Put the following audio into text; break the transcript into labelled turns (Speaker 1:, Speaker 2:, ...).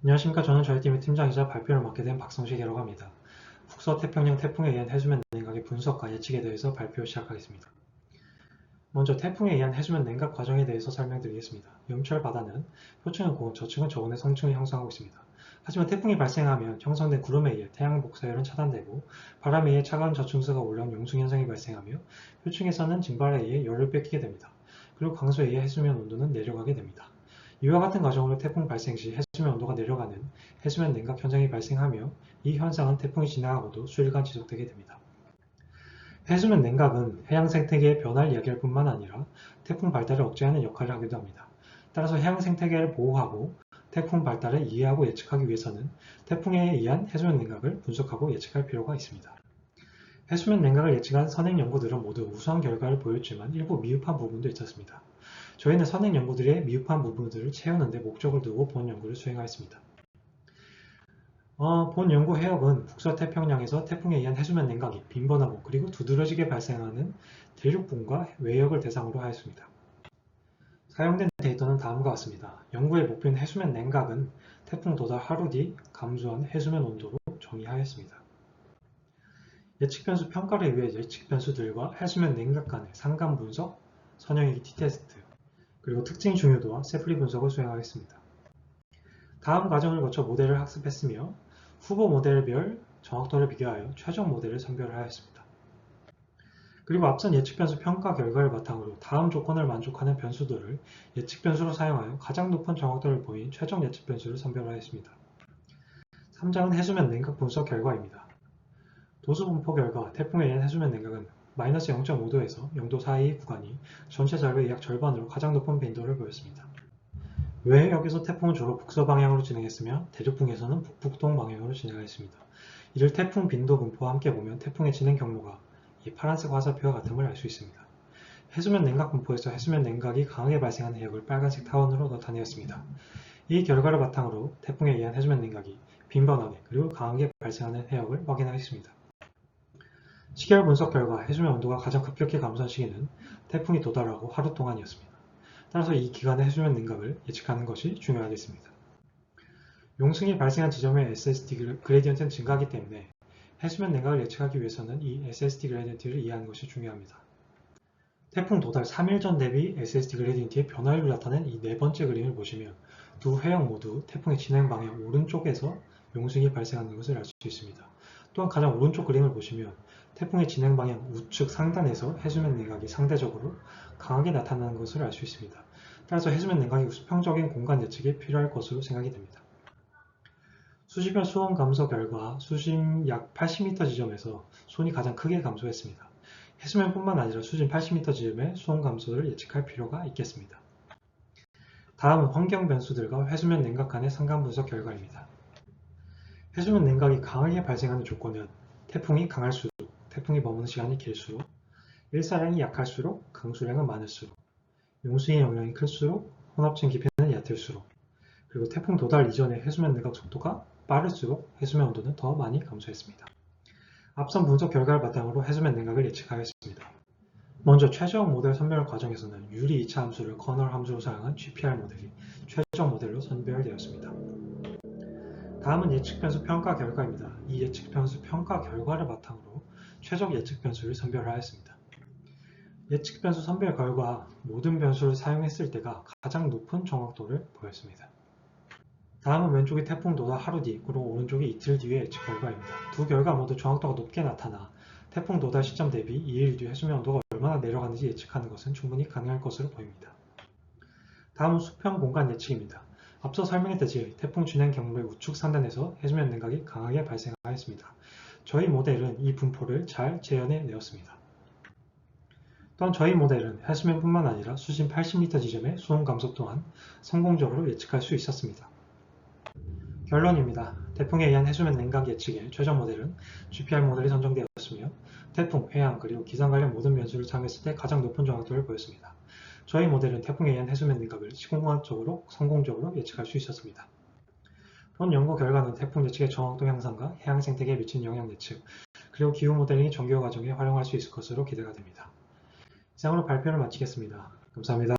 Speaker 1: 안녕하십니까. 저는 저희 팀의 팀장이자 발표를 맡게 된 박성식이라고 합니다. 북서태평양 태풍에 의한 해수면 냉각의 분석과 예측에 대해서 발표 시작하겠습니다. 먼저 태풍에 의한 해수면 냉각 과정에 대해서 설명드리겠습니다. 여름철 바다는 표층은 고온, 저층은 저온의 성층을 형성하고 있습니다. 하지만 태풍이 발생하면 형성된 구름에 의해 태양 복사열은 차단되고 바람에 의해 차가운 저층수가 올라온 용숭 현상이 발생하며 표층에서는 증발에 의해 열을 뺏기게 됩니다. 그리고 강수에 의해 해수면 온도는 내려가게 됩니다. 이와 같은 과정으로 태풍 발생 시 해수면 온도가 내려가는 해수면 냉각 현상이 발생하며 이 현상은 태풍이 지나가고도 수일간 지속되게 됩니다. 해수면 냉각은 해양 생태계의 변화를 이야기할 뿐만 아니라 태풍 발달을 억제하는 역할을 하기도 합니다. 따라서 해양 생태계를 보호하고 태풍 발달을 이해하고 예측하기 위해서는 태풍에 의한 해수면 냉각을 분석하고 예측할 필요가 있습니다. 해수면 냉각을 예측한 선행 연구들은 모두 우수한 결과를 보였지만 일부 미흡한 부분도 있었습니다. 저희는 선행 연구들의 미흡한 부분들을 채우는 데 목적을 두고 본 연구를 수행하였습니다. 본 연구 해역은 북서태평양에서 태풍에 의한 해수면 냉각이 빈번하고 그리고 두드러지게 발생하는 대륙분과 외역을 대상으로 하였습니다. 사용된 데이터는 다음과 같습니다. 연구의 목표인 해수면 냉각은 태풍 도달 하루 뒤 감소한 해수면 온도로 정의하였습니다. 예측 변수 평가를 위해 예측 변수들과 해수면 냉각 간의 상관 분석, 선형이기 t-테스트, 그리고 특징 중요도와 세프리 분석을 수행하겠습니다. 다음 과정을 거쳐 모델을 학습했으며 후보 모델별 정확도를 비교하여 최종 모델을 선별하였습니다. 그리고 앞선 예측 변수 평가 결과를 바탕으로 다음 조건을 만족하는 변수들을 예측 변수로 사용하여 가장 높은 정확도를 보인 최종 예측 변수를 선별하였습니다. 3장은 해수면 냉각 분석 결과입니다. 도수 분포 결과 태풍에 의한 해수면 냉각은 마이너스 0.5도에서 0도 사이의 구간이 전체 자료의 약 절반으로 가장 높은 빈도를 보였습니다. 외해역에서 태풍은 주로 북서 방향으로 진행했으며 대륙풍에서는 북북동 방향으로 진행하였습니다. 이를 태풍 빈도 분포와 함께 보면 태풍의 진행 경로가 이 파란색 화살표와 같음을 알 수 있습니다. 해수면 냉각 분포에서 해수면 냉각이 강하게 발생하는 해역을 빨간색 타원으로 나타내었습니다. 이 결과를 바탕으로 태풍에 의한 해수면 냉각이 빈번하게 그리고 강하게 발생하는 해역을 확인하였습니다. 시계열 분석 결과 해수면 온도가 가장 급격히 감소한 시기는 태풍이 도달하고 하루 동안이었습니다. 따라서 이 기간의 해수면 냉각을 예측하는 것이 중요하겠습니다. 용승이 발생한 지점의 SST 그레디언트는 증가하기 때문에 해수면 냉각을 예측하기 위해서는 이 SST 그레디언트를 이해하는 것이 중요합니다. 태풍 도달 3일 전 대비 SST 그레디언트의 변화를 나타낸 이 네 번째 그림을 보시면 두 해역 모두 태풍의 진행 방향 오른쪽에서 용승이 발생하는 것을 알 수 있습니다. 또한 가장 오른쪽 그림을 보시면 태풍의 진행 방향 우측 상단에서 해수면 냉각이 상대적으로 강하게 나타나는 것을 알 수 있습니다. 따라서 해수면 냉각이 수평적인 공간 예측이 필요할 것으로 생각이 됩니다. 수심별 수온 감소 결과 수심 약 80m 지점에서 수온이 가장 크게 감소했습니다. 해수면뿐만 아니라 수심 80m 지점의 수온 감소를 예측할 필요가 있겠습니다. 다음은 환경 변수들과 해수면 냉각 간의 상관 분석 결과입니다. 해수면 냉각이 강하게 발생하는 조건은 태풍이 강할수록, 태풍이 머무는 시간이 길수록, 일사량이 약할수록, 강수량은 많을수록, 용수의 영향이 클수록, 혼합층 깊이는 얕을수록, 그리고 태풍 도달 이전의 해수면 냉각 속도가 빠를수록 해수면 온도는 더 많이 감소했습니다. 앞선 분석 결과를 바탕으로 해수면 냉각을 예측하였습니다. 먼저 최종 모델 선별 과정에서는 유리 2차 함수를 커널 함수로 사용한 GPR 모델이 최종 모델로 선별되었습니다. 다음은 예측 변수 평가 결과입니다. 이 예측 변수 평가 결과를 바탕으로 최적 예측 변수를 선별하였습니다. 예측 변수 선별 결과 모든 변수를 사용했을 때가 가장 높은 정확도를 보였습니다. 다음은 왼쪽이 태풍 도달 하루 뒤, 그리고 오른쪽이 이틀 뒤의 예측 결과입니다. 두 결과 모두 정확도가 높게 나타나 태풍 도달 시점 대비 2일 뒤 해수면 온도가 얼마나 내려가는지 예측하는 것은 충분히 가능할 것으로 보입니다. 다음은 수평 공간 예측입니다. 앞서 설명했듯이 태풍 진행 경로의 우측 상단에서 해수면 냉각이 강하게 발생하였습니다. 저희 모델은 이 분포를 잘 재현해 내었습니다. 또한 저희 모델은 해수면뿐만 아니라 수심 80m 지점의 수온 감소 또한 성공적으로 예측할 수 있었습니다. 결론입니다. 태풍에 의한 해수면 냉각 예측의 최종 모델은 GPR 모델이 선정되었으며 태풍, 해양, 그리고 기상 관련 모든 변수를 사용했을 때 가장 높은 정확도를 보였습니다. 저희 모델은 태풍에 의한 해수면 냉각을 시공학적으로 성공적으로 예측할 수 있었습니다. 본 연구 결과는 태풍 예측의 정확도 향상과 해양 생태계에 미치는 영향 예측, 그리고 기후 모델링의 정규화 과정에 활용할 수 있을 것으로 기대가 됩니다. 이상으로 발표를 마치겠습니다. 감사합니다.